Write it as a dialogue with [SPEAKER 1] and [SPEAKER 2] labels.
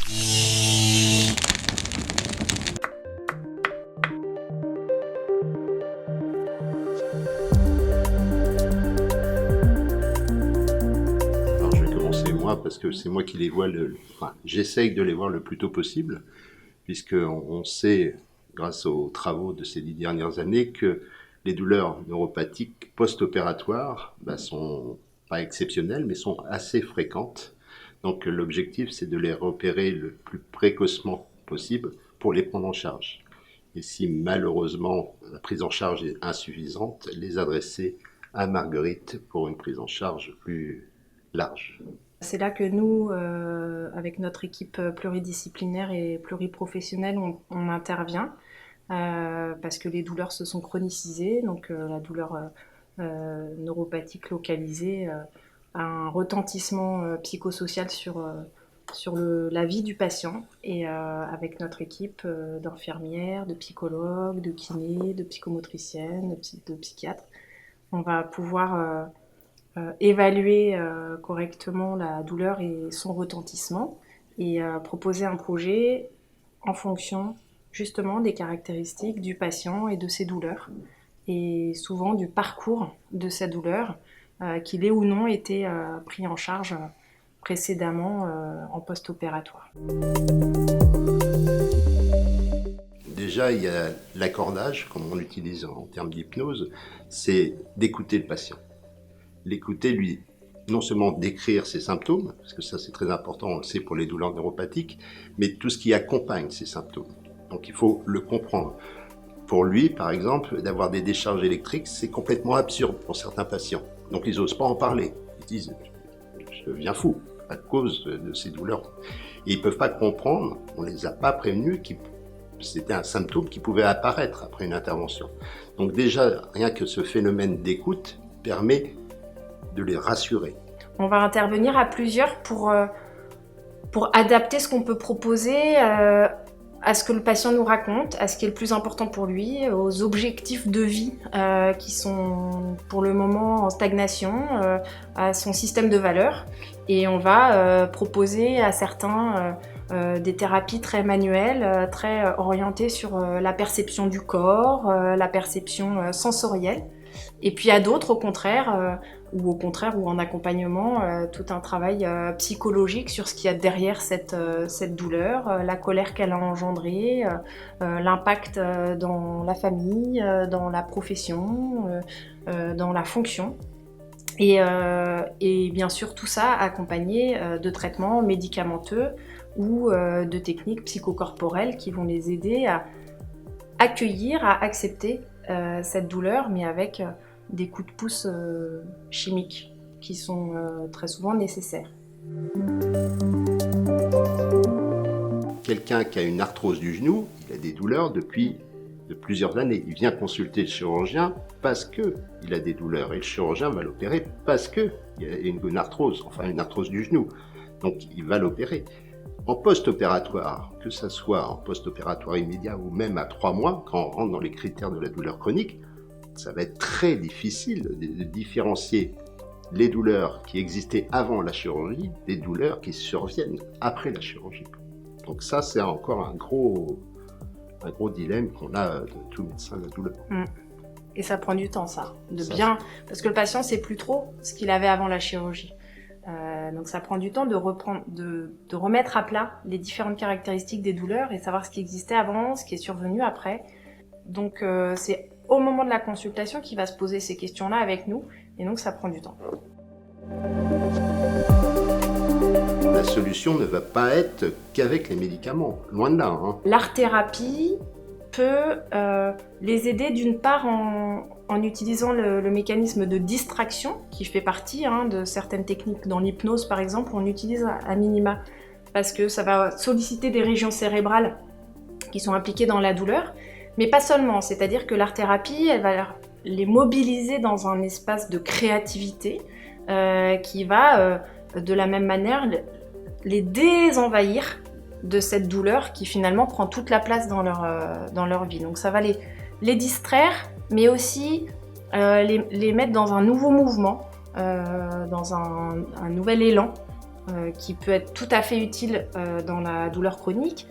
[SPEAKER 1] Alors je vais commencer moi parce que c'est moi qui les vois, enfin, j'essaye de les voir le plus tôt possible, puisqu'on sait, grâce aux travaux de ces 10 dernières années, que les douleurs neuropathiques post-opératoires sont pas exceptionnelles, mais sont assez fréquentes. Donc l'objectif, c'est de les repérer le plus précocement possible pour les prendre en charge. Et si malheureusement la prise en charge est insuffisante, les adresser à Marguerite pour une prise en charge plus large.
[SPEAKER 2] C'est là que nous, avec notre équipe pluridisciplinaire et pluriprofessionnelle, on intervient parce que les douleurs se sont chronicisées, donc la douleur neuropathique localisée a un retentissement psychosocial sur la vie du patient. Et avec notre équipe d'infirmières, de psychologues, de kinés, de psychomotriciennes, de psychiatres, on va pouvoir évaluer correctement la douleur et son retentissement et proposer un projet en fonction justement des caractéristiques du patient et de ses douleurs et souvent du parcours de sa douleur, qu'il ait ou non été pris en charge précédemment en post-opératoire.
[SPEAKER 1] Déjà, il y a l'accordage, comme on l'utilise en termes d'hypnose, c'est d'écouter le patient. L'écouter, lui, non seulement décrire ses symptômes, parce que ça c'est très important, on le sait pour les douleurs neuropathiques, mais tout ce qui accompagne ces symptômes. Donc il faut le comprendre. Pour lui, par exemple, d'avoir des décharges électriques, c'est complètement absurde pour certains patients. Donc ils n'osent pas en parler. Ils disent « je deviens fou » à cause de ces douleurs. Et ils ne peuvent pas comprendre, on ne les a pas prévenus, que c'était un symptôme qui pouvait apparaître après une intervention. Donc déjà, rien que ce phénomène d'écoute permet de les rassurer.
[SPEAKER 2] On va intervenir à plusieurs pour adapter ce qu'on peut proposer à ce que le patient nous raconte, à ce qui est le plus important pour lui, aux objectifs de vie qui sont pour le moment en stagnation, à son système de valeurs. Et on va proposer à certains des thérapies très manuelles, très orientées sur la perception du corps, la perception sensorielle. Et puis à d'autres, au contraire, ou en accompagnement, tout un travail psychologique sur ce qu'il y a derrière cette douleur, la colère qu'elle a engendrée, l'impact dans la famille, dans la profession, dans la fonction. Et bien sûr, tout ça accompagné de traitements médicamenteux ou de techniques psychocorporelles qui vont les aider à accueillir, à accepter cette douleur, mais avec des coups de pouce chimiques qui sont très souvent nécessaires.
[SPEAKER 1] Quelqu'un qui a une arthrose du genou, il a des douleurs depuis de plusieurs années. Il vient consulter le chirurgien parce qu'il a des douleurs et le chirurgien va l'opérer parce qu'il y a une arthrose, enfin une arthrose du genou. Donc il va l'opérer. En post-opératoire, que ce soit en post-opératoire immédiat ou même à 3 mois, quand on rentre dans les critères de la douleur chronique, ça va être très difficile de différencier les douleurs qui existaient avant la chirurgie des douleurs qui surviennent après la chirurgie. Donc ça, c'est encore un gros dilemme qu'on a de tout médecin de la douleur.
[SPEAKER 2] Et ça prend du temps, ça. Parce que le patient ne sait plus trop ce qu'il avait avant la chirurgie. Donc ça prend du temps de remettre à plat les différentes caractéristiques des douleurs et savoir ce qui existait avant, ce qui est survenu après. Donc c'est au moment de la consultation qu'il va se poser ces questions-là avec nous, et donc ça prend du temps.
[SPEAKER 1] La solution ne va pas être qu'avec les médicaments, loin de là.
[SPEAKER 2] L'art-thérapie peut les aider d'une part en utilisant le mécanisme de distraction qui fait partie de certaines techniques. Dans l'hypnose par exemple, on utilise à minima parce que ça va solliciter des régions cérébrales qui sont impliquées dans la douleur, mais pas seulement, c'est-à-dire que l'art-thérapie, elle va les mobiliser dans un espace de créativité qui va de la même manière les désenvahir de cette douleur qui finalement prend toute la place dans leur vie. Donc ça va les distraire, mais aussi les mettre dans un nouveau mouvement, dans un nouvel élan qui peut être tout à fait utile dans la douleur chronique.